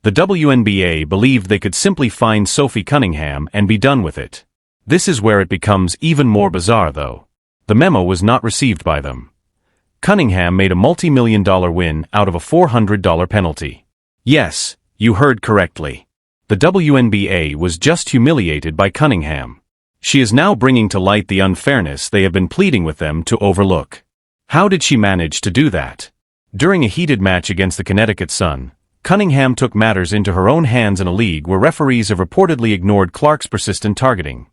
The WNBA believed they could simply find Sophie Cunningham and be done with it. This is where it becomes even more bizarre though. The memo was not received by them. Cunningham made a multi-million-dollar win out of a $400 penalty. Yes, you heard correctly. The WNBA was just humiliated by Cunningham. She is now bringing to light the unfairness they have been pleading with them to overlook. How did she manage to do that? During a heated match against the Connecticut Sun, Cunningham took matters into her own hands in a league where referees have reportedly ignored Clark's persistent targeting.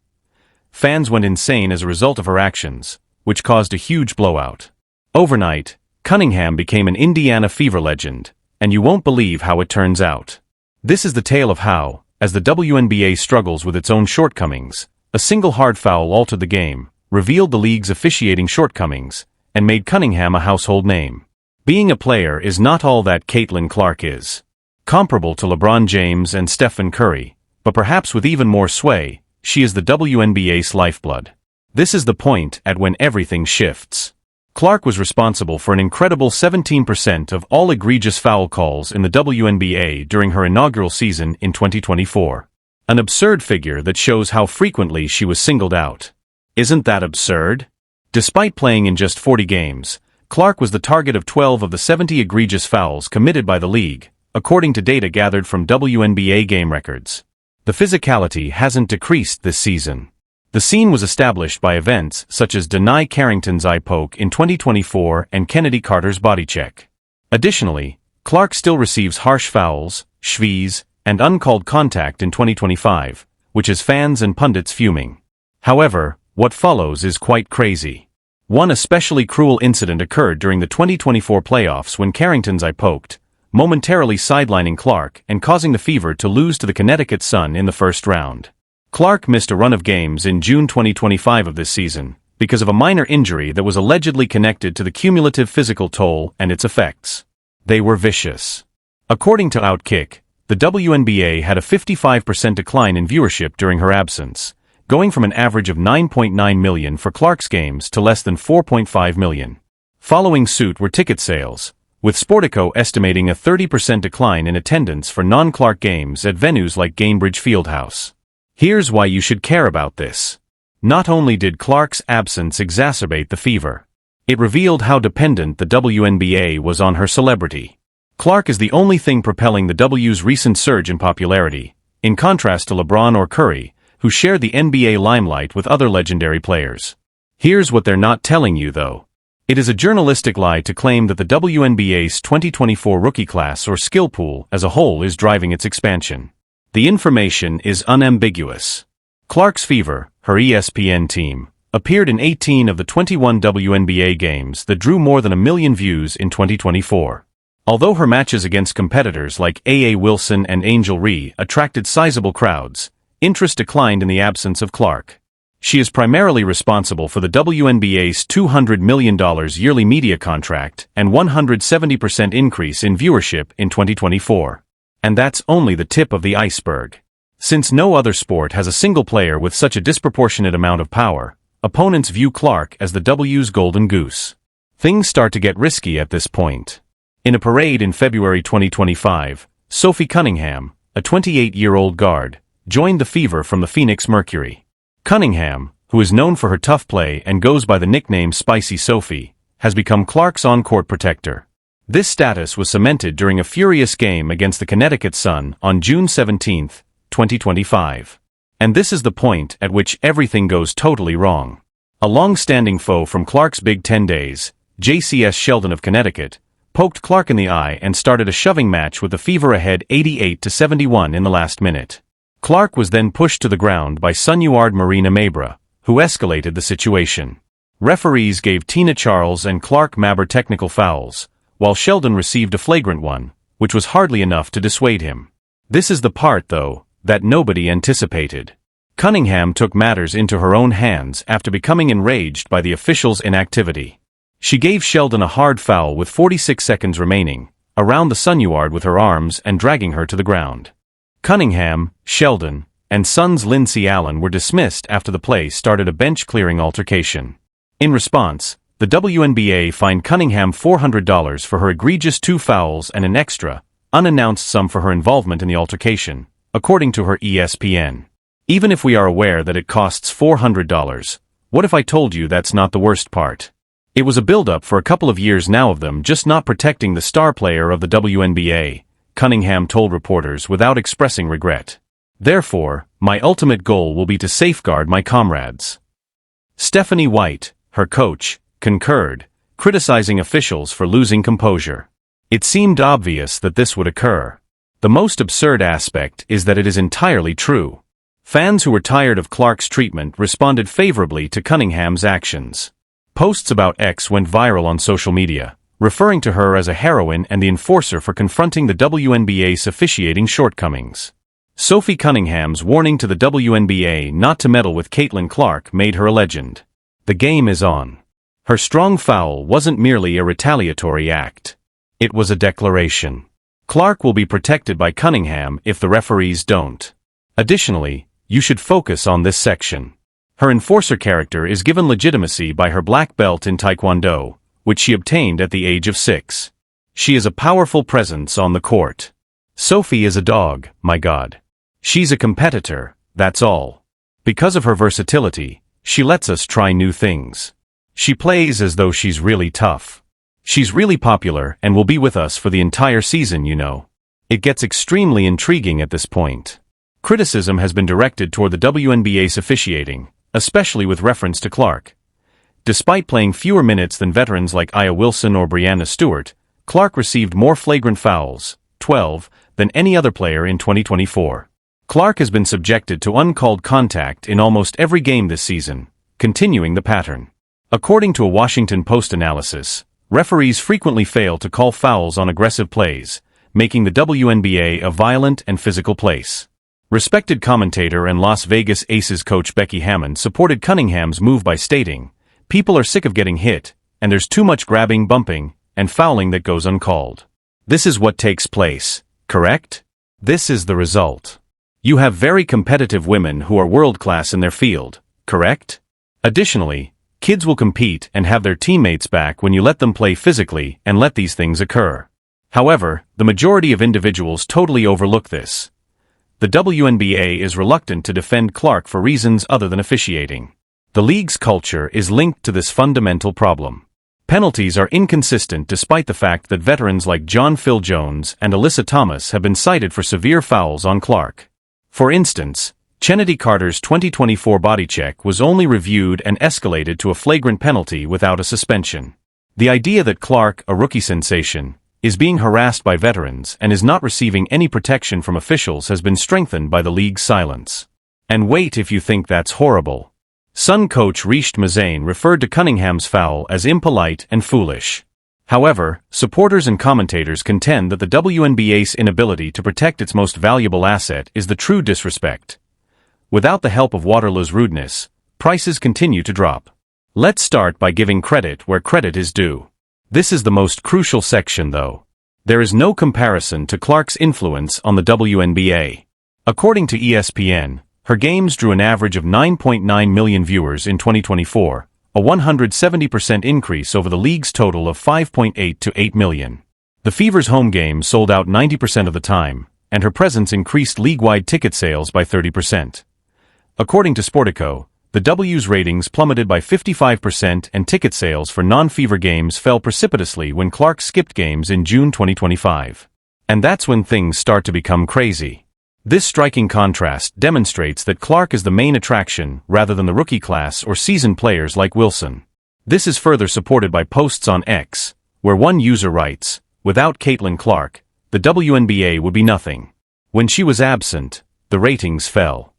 Fans went insane as a result of her actions, which caused a huge blowout. Overnight, Cunningham became an Indiana Fever legend, and you won't believe how it turns out. This is the tale of how, as the WNBA struggles with its own shortcomings, a single hard foul altered the game, revealed the league's officiating shortcomings, and made Cunningham a household name. Being a player is not all that Caitlin Clark is. Comparable to LeBron James and Stephen Curry, but perhaps with even more sway, she is the WNBA's lifeblood. This is the point at when everything shifts. Clark was responsible for an incredible 17% of all egregious foul calls in the WNBA during her inaugural season in 2024. An absurd figure that shows how frequently she was singled out. Isn't that absurd? Despite playing in just 40 games, Clark was the target of 12 of the 70 egregious fouls committed by the league, according to data gathered from WNBA game records. The physicality hasn't decreased this season. The scene was established by events such as Denai Carrington's eye poke in 2024 and Kennedy Carter's body check. Additionally, Clark still receives harsh fouls, shvees, and uncalled contact in 2025, which has fans and pundits fuming. However, what follows is quite crazy. One especially cruel incident occurred during the 2024 playoffs when Carrington's eye poked, momentarily sidelining Clark and causing the Fever to lose to the Connecticut Sun in the first round. Clark missed a run of games in June 2025 of this season because of a minor injury that was allegedly connected to the cumulative physical toll and its effects. They were vicious. According to Outkick, the WNBA had a 55% decline in viewership during her absence, going from an average of 9.9 million for Clark's games to less than 4.5 million. Following suit were ticket sales, with Sportico estimating a 30% decline in attendance for non-Clark games at venues like Gainbridge Fieldhouse. Here's why you should care about this. Not only did Clark's absence exacerbate the Fever, it revealed how dependent the WNBA was on her celebrity. Clark is the only thing propelling the W's recent surge in popularity, in contrast to LeBron or Curry, who shared the NBA limelight with other legendary players. Here's what they're not telling you though. It is a journalistic lie to claim that the WNBA's 2024 rookie class or skill pool as a whole is driving its expansion. The information is unambiguous. Clark's Fever, her ESPN team, appeared in 18 of the 21 WNBA games that drew more than 1 million views in 2024. Although her matches against competitors like A.A. Wilson and Angel Ree attracted sizable crowds, interest declined in the absence of Clark. She is primarily responsible for the WNBA's $200 million yearly media contract and 170% increase in viewership in 2024. And that's only the tip of the iceberg. Since no other sport has a single player with such a disproportionate amount of power, opponents view Clark as the W's golden goose. Things start to get risky at this point. In a parade in February 2025, Sophie Cunningham, a 28-year-old guard, joined the Fever from the Phoenix Mercury. Cunningham, who is known for her tough play and goes by the nickname Spicy Sophie, has become Clark's on-court protector. This status was cemented during a furious game against the Connecticut Sun on June 17, 2025. And this is the point at which everything goes totally wrong. A long-standing foe from Clark's Big Ten days, JCS Sheldon of Connecticut, poked Clark in the eye and started a shoving match with the Fever ahead 88-71 in the last minute. Clark was then pushed to the ground by Sunuard Marina Mabra, who escalated the situation. Referees gave Tina Charles and Clark Mabr technical fouls, while Sheldon received a flagrant one, which was hardly enough to dissuade him. This is the part, though, that nobody anticipated. Cunningham took matters into her own hands after becoming enraged by the officials' inactivity. She gave Sheldon a hard foul with 46 seconds remaining, around the Sunuard with her arms and dragging her to the ground. Cunningham, Sheldon, and Sun's Lindsay Allen were dismissed after the play started a bench-clearing altercation. In response, the WNBA fined Cunningham $400 for her egregious 2 fouls and an extra, unannounced sum for her involvement in the altercation, according to her ESPN. Even if we are aware that it costs $400, what if I told you that's not the worst part? It was a build-up for a couple of years now of them just not protecting the star player of the WNBA, Cunningham told reporters without expressing regret. Therefore, my ultimate goal will be to safeguard my comrades. Stephanie White, her coach, concurred, criticizing officials for losing composure. It seemed obvious that this would occur. The most absurd aspect is that it is entirely true. Fans who were tired of Clark's treatment responded favorably to Cunningham's actions. Posts about X went viral on social media, referring to her as a heroine and the enforcer for confronting the WNBA's officiating shortcomings. Sophie Cunningham's warning to the WNBA not to meddle with Caitlin Clark made her a legend. The game is on. Her strong foul wasn't merely a retaliatory act. It was a declaration. Clark will be protected by Cunningham if the referees don't. Additionally, you should focus on this section. Her enforcer character is given legitimacy by her black belt in Taekwondo, which she obtained at the age of 6. She is a powerful presence on the court. Sophie is a dog, my God. She's a competitor, that's all. Because of her versatility, she lets us try new things. She plays as though she's really tough. She's really popular and will be with us for the entire season, you know. It gets extremely intriguing at this point. Criticism has been directed toward the WNBA's officiating, especially with reference to Clark. Despite playing fewer minutes than veterans like Aya Wilson or Breanna Stewart, Clark received more flagrant fouls, 12, than any other player in 2024. Clark has been subjected to uncalled contact in almost every game this season, continuing the pattern. According to a Washington Post analysis, referees frequently fail to call fouls on aggressive plays, making the WNBA a violent and physical place. Respected commentator and Las Vegas Aces coach Becky Hammon supported Cunningham's move by stating, "People are sick of getting hit, and there's too much grabbing, bumping, and fouling that goes uncalled. This is what takes place, correct? This is the result. You have very competitive women who are world-class in their field, correct? Additionally, kids will compete and have their teammates back when you let them play physically and let these things occur. However, the majority of individuals totally overlook this. The WNBA is reluctant to defend Clark for reasons other than officiating. The league's culture is linked to this fundamental problem. Penalties are inconsistent despite the fact that veterans like John Phil Jones and Alyssa Thomas have been cited for severe fouls on Clark. For instance, Chennedy Carter's 2024 body check was only reviewed and escalated to a flagrant penalty without a suspension. The idea that Clark, a rookie sensation, is being harassed by veterans and is not receiving any protection from officials has been strengthened by the league's silence. And wait if you think that's horrible. Sun coach Reesht Mazain referred to Cunningham's foul as impolite and foolish. However, supporters and commentators contend that the WNBA's inability to protect its most valuable asset is the true disrespect. Without the help of Waterloo's rudeness, prices continue to drop. Let's start by giving credit where credit is due. This is the most crucial section though. There is no comparison to Clark's influence on the WNBA. According to ESPN, her games drew an average of 9.9 million viewers in 2024, a 170% increase over the league's total of 5.8 to 8 million. The Fever's home games sold out 90% of the time, and her presence increased league-wide ticket sales by 30%. According to Sportico, the W's ratings plummeted by 55% and ticket sales for non-Fever games fell precipitously when Clark skipped games in June 2025. And that's when things start to become crazy. This striking contrast demonstrates that Clark is the main attraction rather than the rookie class or seasoned players like Wilson. This is further supported by posts on X, where one user writes, "Without Caitlin Clark, the WNBA would be nothing. When she was absent, the ratings fell."